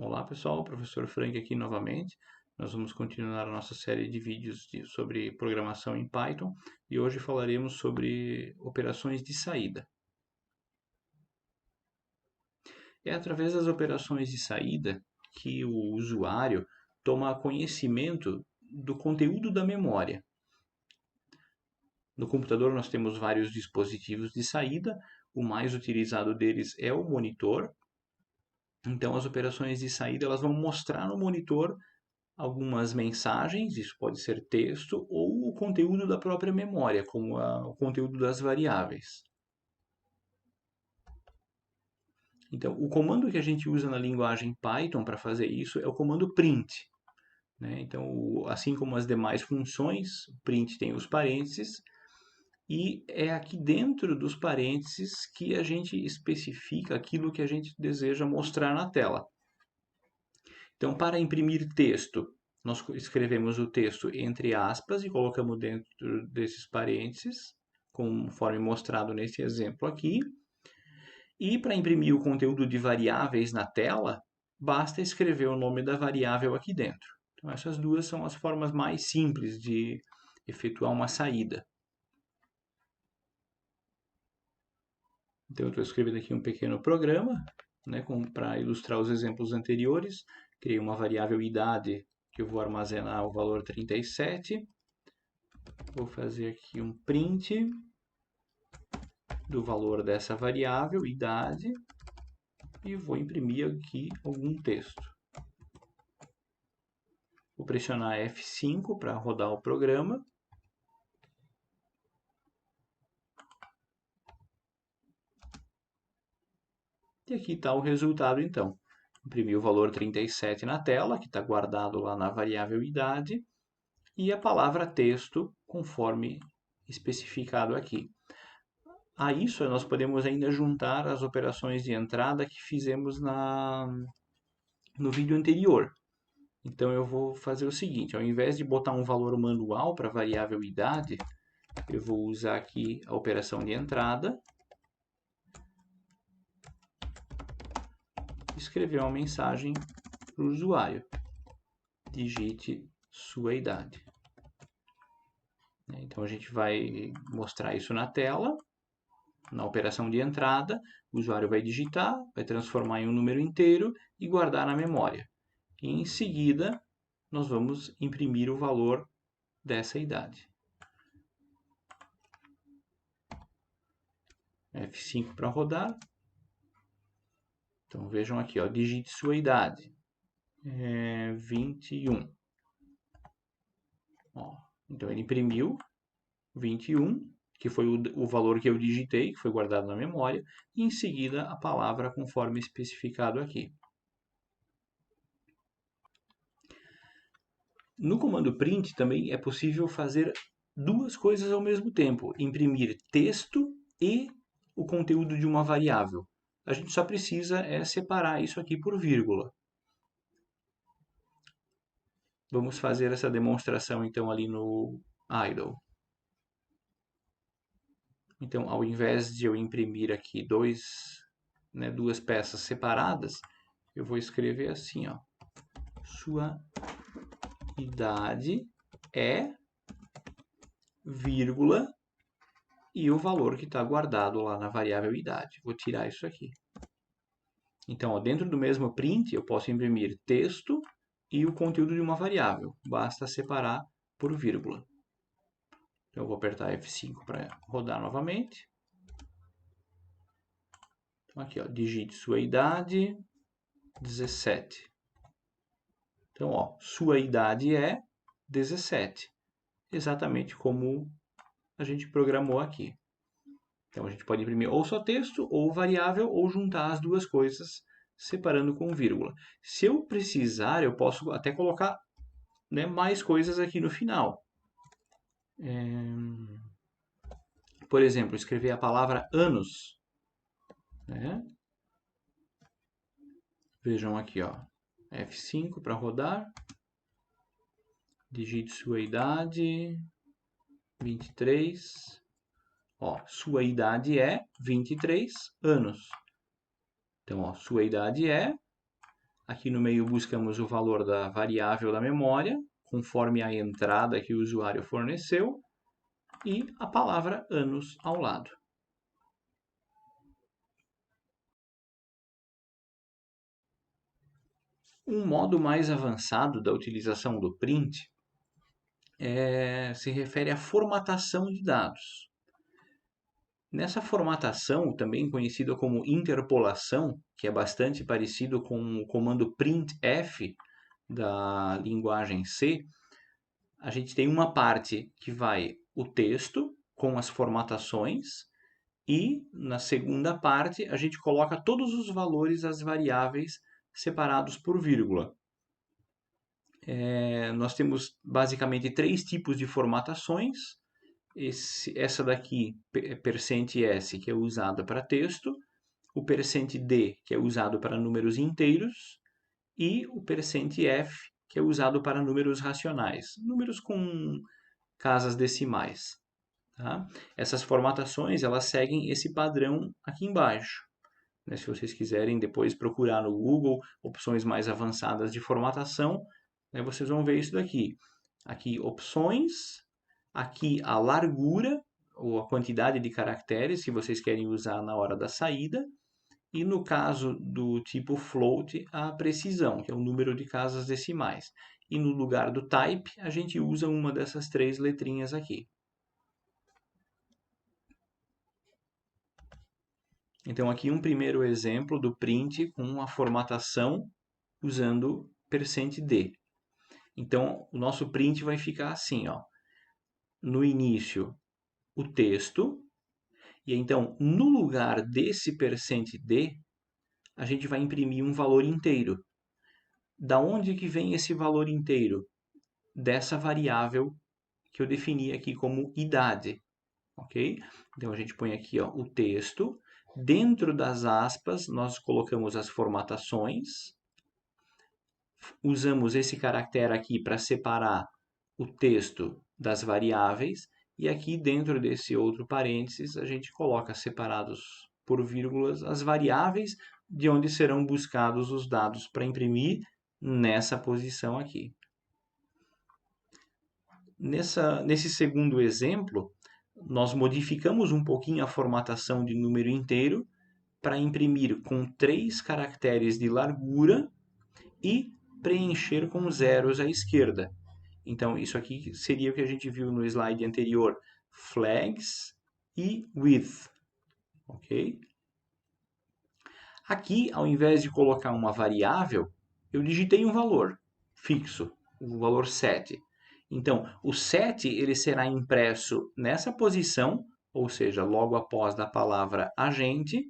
Olá pessoal, professor Frank aqui novamente. Nós vamos continuar a nossa série de vídeos sobre programação em Python e hoje falaremos sobre operações de saída. É através das operações de saída que o usuário toma conhecimento do conteúdo da memória. No computador nós temos vários dispositivos de saída, o mais utilizado deles é o monitor. Então as operações de saída elas vão mostrar no monitor algumas mensagens, isso pode ser texto ou o conteúdo da própria memória, como o conteúdo das variáveis. Então, o comando que a gente usa na linguagem Python para fazer isso é o comando print. Né? Então, assim como as demais funções, o print tem os parênteses, e é aqui dentro dos parênteses que a gente especifica aquilo que a gente deseja mostrar na tela. Então, para imprimir texto, nós escrevemos o texto entre aspas e colocamos dentro desses parênteses, conforme mostrado nesse exemplo aqui. E para imprimir o conteúdo de variáveis na tela, basta escrever o nome da variável aqui dentro. Então, essas duas são as formas mais simples de efetuar uma saída. Então, eu estou escrevendo aqui um pequeno programa, né, para ilustrar os exemplos anteriores. Criei uma variável idade que eu vou armazenar o valor 37. Vou fazer aqui um print do valor dessa variável, idade, e vou imprimir aqui algum texto. Vou pressionar F5 para rodar o programa. E aqui está o resultado então. Imprimi o valor 37 na tela, que está guardado lá na variável idade, e a palavra texto, conforme especificado aqui. A isso nós podemos ainda juntar as operações de entrada que fizemos no vídeo anterior. Então eu vou fazer o seguinte, ao invés de botar um valor manual para a variável idade, eu vou usar aqui a operação de entrada, escrever uma mensagem para o usuário, digite sua idade. Então a gente vai mostrar isso na tela, na operação de entrada, o usuário vai digitar, vai transformar em um número inteiro e guardar na memória. E em seguida, nós vamos imprimir o valor dessa idade. F5 para rodar. Então vejam aqui, ó, digite sua idade. 21. Ó, então ele imprimiu 21, que foi o valor que eu digitei, que foi guardado na memória, e em seguida a palavra conforme especificado aqui. No comando print também é possível fazer duas coisas ao mesmo tempo, imprimir texto e o conteúdo de uma variável. A gente só precisa separar isso aqui por vírgula. Vamos fazer essa demonstração então ali no idle. Então, ao invés de eu imprimir aqui duas peças separadas, eu vou escrever assim, ó. Sua idade é, vírgula, e o valor que está guardado lá na variável idade. Vou tirar isso aqui. Então, ó, dentro do mesmo print, eu posso imprimir texto e o conteúdo de uma variável. Basta separar por vírgula. Então, eu vou apertar F5 para rodar novamente. Então, aqui, ó, digite sua idade, 17. Então, ó, sua idade é 17. Exatamente como a gente programou aqui. Então, a gente pode imprimir ou só texto, ou variável, ou juntar as duas coisas, separando com vírgula. Se eu precisar, eu posso até colocar, né, mais coisas aqui no final. Por exemplo, escrever a palavra anos. Né? Vejam aqui, ó, F5 para rodar. Digite sua idade, 23. Ó, sua idade é 23 anos. Então, ó, sua idade é Aqui no meio buscamos o valor da variável da memória, conforme a entrada que o usuário forneceu, e a palavra anos ao lado. Um modo mais avançado da utilização do print se refere à formatação de dados. Nessa formatação, também conhecida como interpolação, que é bastante parecido com o comando printf da linguagem C, a gente tem uma parte que vai o texto com as formatações e na segunda parte a gente coloca todos os valores das variáveis separados por vírgula. Nós temos basicamente três tipos de formatações. Essa daqui, %s, que é usada para texto, o %d, que é usado para números inteiros, e o %f, que é usado para números racionais, números com casas decimais. Tá? Essas formatações elas seguem esse padrão aqui embaixo. Né? Se vocês quiserem depois procurar no Google opções mais avançadas de formatação, né, vocês vão ver isso daqui. Aqui opções, aqui a largura ou a quantidade de caracteres que vocês querem usar na hora da saída, e no caso do tipo float, a precisão, que é o número de casas decimais. E no lugar do type, a gente usa uma dessas três letrinhas aqui. Então aqui um primeiro exemplo do print com a formatação usando %d. Então o nosso print vai ficar assim, ó. No início o texto, e então no lugar desse %d, a gente vai imprimir um valor inteiro. Da onde que vem esse valor inteiro? Dessa variável que eu defini aqui como idade, ok? Então a gente põe aqui, ó, o texto, dentro das aspas nós colocamos as formatações, usamos esse caractere aqui para separar o texto das variáveis, e aqui dentro desse outro parênteses a gente coloca separados por vírgulas as variáveis de onde serão buscados os dados para imprimir nessa posição aqui. Nesse segundo exemplo, nós modificamos um pouquinho a formatação de número inteiro para imprimir com 3 caracteres de largura e preencher com zeros à esquerda. Então, isso aqui seria o que a gente viu no slide anterior, flags e width, ok? Aqui, ao invés de colocar uma variável, eu digitei um valor fixo, o valor 7. Então, o 7 ele será impresso nessa posição, ou seja, logo após da palavra agente,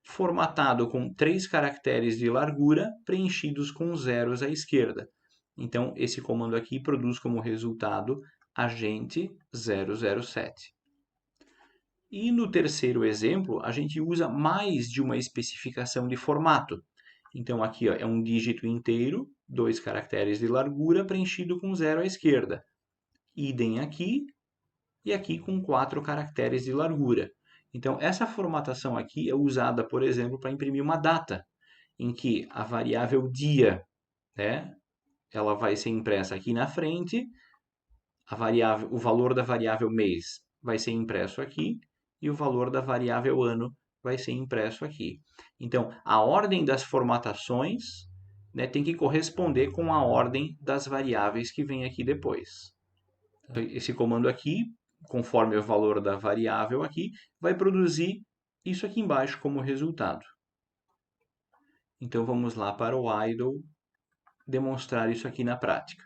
formatado com 3 caracteres de largura preenchidos com zeros à esquerda. Então, esse comando aqui produz como resultado agente 007. E no terceiro exemplo, a gente usa mais de uma especificação de formato. Então, aqui ó, é um dígito inteiro, 2 caracteres de largura, preenchido com 0 à esquerda. Idem aqui, e aqui com 4 caracteres de largura. Então, essa formatação aqui é usada, por exemplo, para imprimir uma data, em que a variável dia, né, ela vai ser impressa aqui na frente, o valor da variável mês vai ser impresso aqui, e o valor da variável ano vai ser impresso aqui. Então, a ordem das formatações, né, tem que corresponder com a ordem das variáveis que vem aqui depois. Esse comando aqui, conforme o valor da variável aqui, vai produzir isso aqui embaixo como resultado. Então vamos lá para o idle demonstrar isso aqui na prática.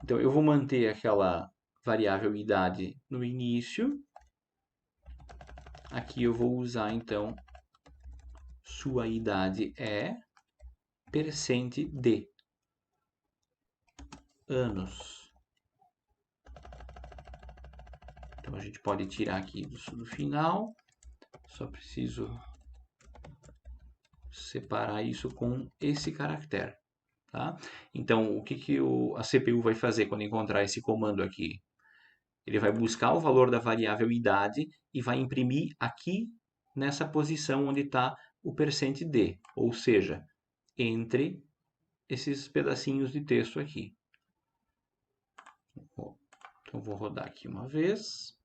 Então eu vou manter aquela variável idade no início. Aqui eu vou usar então sua idade é %d, anos. Então a gente pode tirar aqui do final. Só preciso separar isso com esse caractere. Tá? Então, o que a CPU vai fazer quando encontrar esse comando aqui? Ele vai buscar o valor da variável idade e vai imprimir aqui nessa posição onde está o %d, ou seja, entre esses pedacinhos de texto aqui. Então, vou rodar aqui uma vez,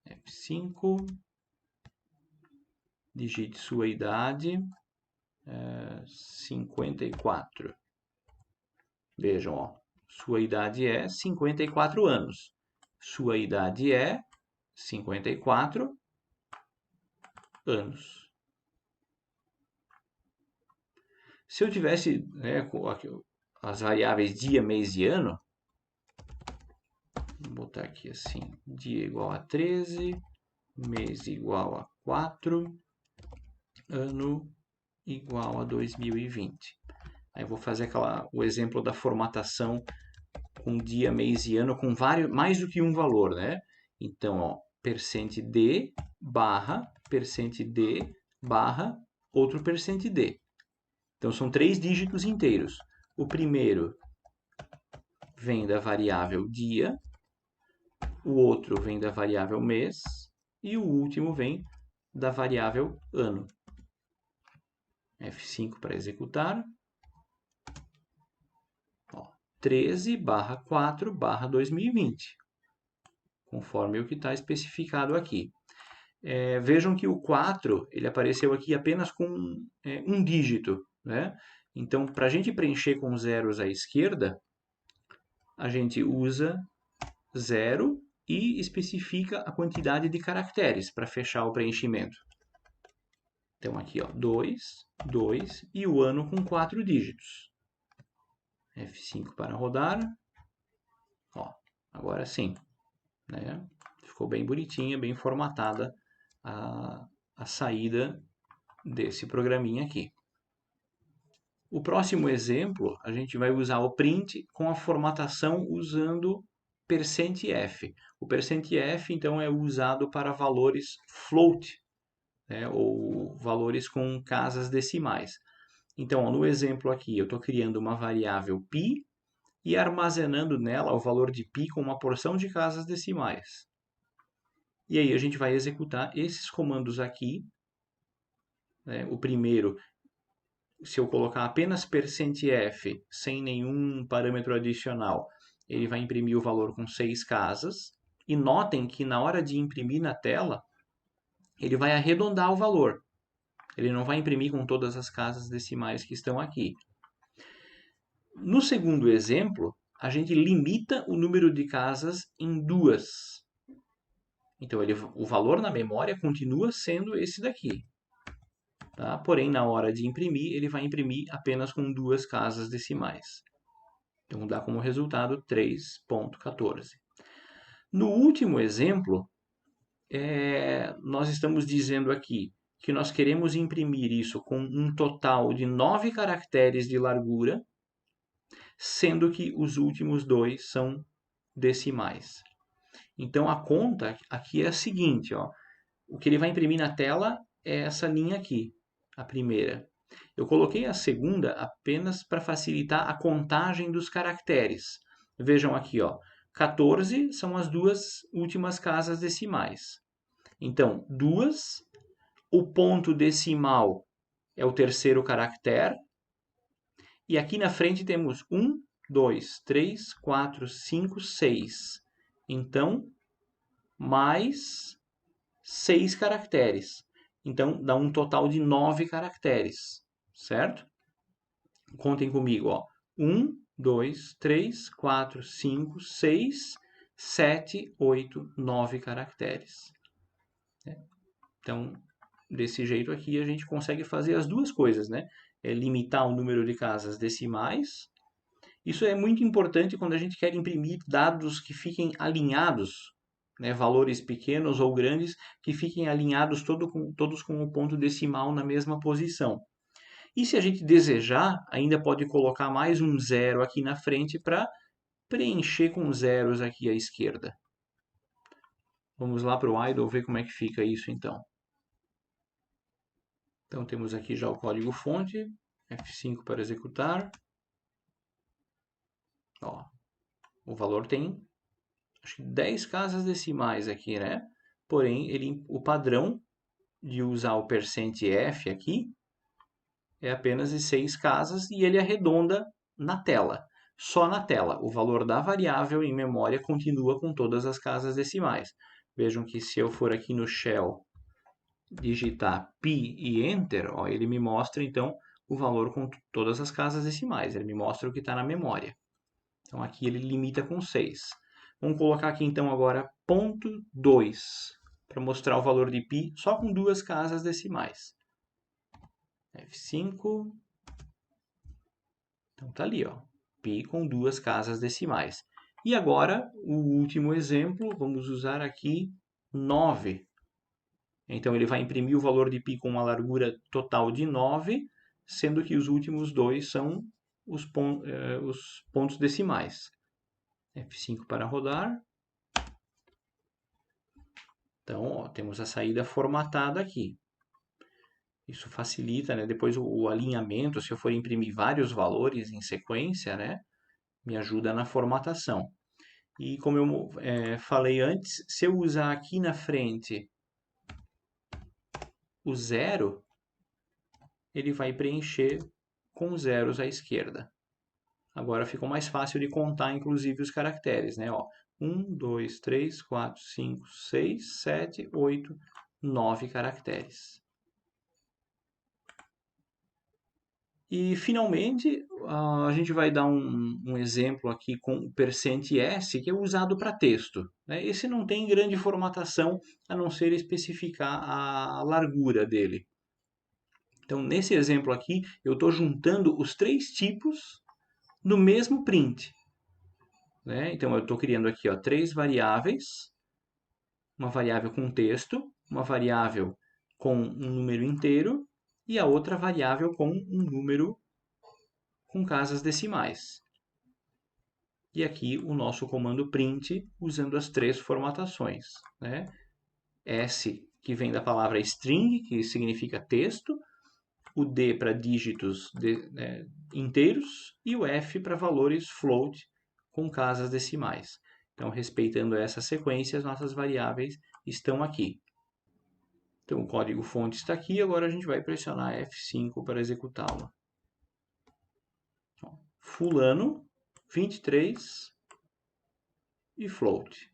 F5, digite sua idade, 54. Vejam, ó, sua idade é 54 anos. Sua idade é 54 anos. Se eu tivesse, né, as variáveis dia, mês e ano, vou botar aqui assim, dia igual a 13, mês igual a 4, ano igual a 2020. Aí eu vou fazer o exemplo da formatação com dia, mês e ano com mais do que um valor, né? Então, ó, %d barra %d barra outro %d. Então, são 3 dígitos inteiros. O primeiro vem da variável dia, o outro vem da variável mês e o último vem da variável ano. F5 para executar. 13/4/2020, conforme o que está especificado aqui. Vejam que o 4 ele apareceu aqui apenas com um dígito, né? Então, para a gente preencher com zeros à esquerda, a gente usa 0 e especifica a quantidade de caracteres para fechar o preenchimento. Então, aqui, ó, 2, 2 e o ano com 4 dígitos. F5 para rodar. Ó, agora sim, né? Ficou bem bonitinha, bem formatada a saída desse programinha aqui. O próximo exemplo, a gente vai usar o print com a formatação usando %f. O %f, então, é usado para valores float, né? Ou valores com casas decimais. Então, ó, no exemplo aqui, eu estou criando uma variável π e armazenando nela o valor de π com uma porção de casas decimais. E aí a gente vai executar esses comandos aqui, né? O primeiro, se eu colocar apenas %f sem nenhum parâmetro adicional, ele vai imprimir o valor com 6 casas. E notem que na hora de imprimir na tela, ele vai arredondar o valor. Ele não vai imprimir com todas as casas decimais que estão aqui. No segundo exemplo, a gente limita o número de casas em 2. Então, o valor na memória continua sendo esse daqui. Tá? Porém, na hora de imprimir, ele vai imprimir apenas com 2 casas decimais. Então, dá como resultado 3.14. No último exemplo, nós estamos dizendo aqui que nós queremos imprimir isso com um total de 9 caracteres de largura, sendo que os últimos 2 são decimais. Então, a conta aqui é a seguinte, ó. O que ele vai imprimir na tela é essa linha aqui, a primeira. Eu coloquei a segunda apenas para facilitar a contagem dos caracteres. Vejam aqui, ó, 14 são as 2 últimas casas decimais. Então, 2, o ponto decimal é o terceiro caractere, e aqui na frente temos 1, 2, 3, 4, 5, 6. Então, mais 6 caracteres. Então, dá um total de 9 caracteres, certo? Contem comigo, ó. 1, 2, 3, 4, 5, 6, 7, 8, 9 caracteres. Então, desse jeito aqui, a gente consegue fazer as duas coisas, né? Limitar o número de casas decimais. Isso é muito importante quando a gente quer imprimir dados que fiquem alinhados, né? Valores pequenos ou grandes que fiquem alinhados todos com o ponto decimal na mesma posição. E se a gente desejar, ainda pode colocar mais um zero aqui na frente para preencher com zeros aqui à esquerda. Vamos lá para o idle ver como é que fica isso então. Então temos aqui já o código fonte, F5 para executar. Ó, o valor tem acho que 10 casas decimais aqui, né? Porém, o padrão de usar o %f aqui é apenas de 6 casas e ele arredonda na tela. Só na tela. O valor da variável em memória continua com todas as casas decimais. Vejam que se eu for aqui no Shell, digitar pi e Enter, ó, ele me mostra então o valor com todas as casas decimais. Ele me mostra o que está na memória. Então aqui ele limita com 6. Vamos colocar aqui então agora ponto 2 para mostrar o valor de π só com duas casas decimais. F5. Então tá ali, ó, π com duas casas decimais. E agora, o último exemplo, vamos usar aqui 9. Então ele vai imprimir o valor de π com uma largura total de 9, sendo que os últimos dois são os pontos decimais. F5 para rodar. Então, ó, temos a saída formatada aqui. Isso facilita, né? Depois o alinhamento, se eu for imprimir vários valores em sequência, né? Me ajuda na formatação. E como eu falei antes, se eu usar aqui na frente o 0, ele vai preencher com zeros à esquerda. Agora ficou mais fácil de contar, inclusive, os caracteres, né? Ó, 1, 2, 3, 4, 5, 6, 7, 8, 9 caracteres. E, finalmente, a gente vai dar um exemplo aqui com o %s, que é usado para texto, né? Esse não tem grande formatação, a não ser especificar a largura dele. Então, nesse exemplo aqui, eu estou juntando os três tipos no mesmo print, né? Então, eu estou criando aqui, ó, três variáveis, uma variável com texto, uma variável com um número inteiro e a outra variável com um número com casas decimais. E aqui o nosso comando print usando as três formatações, né? S, que vem da palavra string, que significa texto, o D para dígitos inteiros e o F para valores float com casas decimais. Então, respeitando essa sequência, as nossas variáveis estão aqui. Então, o código-fonte está aqui, agora a gente vai pressionar F5 para executá-lo. Fulano, 23 e float.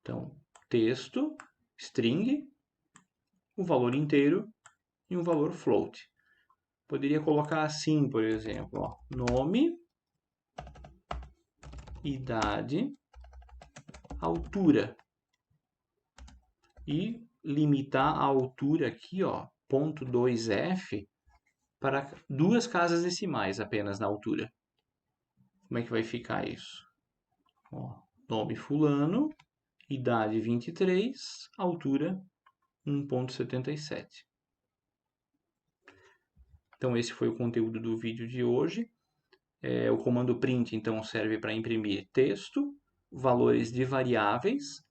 Então, texto, string, o valor inteiro e um valor float. Poderia colocar assim, por exemplo, ó, nome, idade, altura. E limitar a altura aqui, ó, .2f, para duas casas decimais apenas na altura. Como é que vai ficar isso? Ó, nome fulano, idade 23, altura 1,77. Então esse foi o conteúdo do vídeo de hoje. O comando print então serve para imprimir texto, valores de variáveis.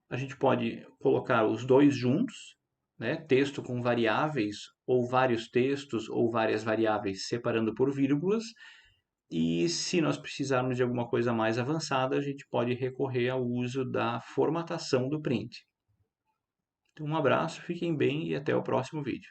A gente pode colocar os dois juntos, né? Texto com variáveis, ou vários textos, ou várias variáveis separando por vírgulas. E se nós precisarmos de alguma coisa mais avançada, a gente pode recorrer ao uso da formatação do print. Então, um abraço, fiquem bem e até o próximo vídeo.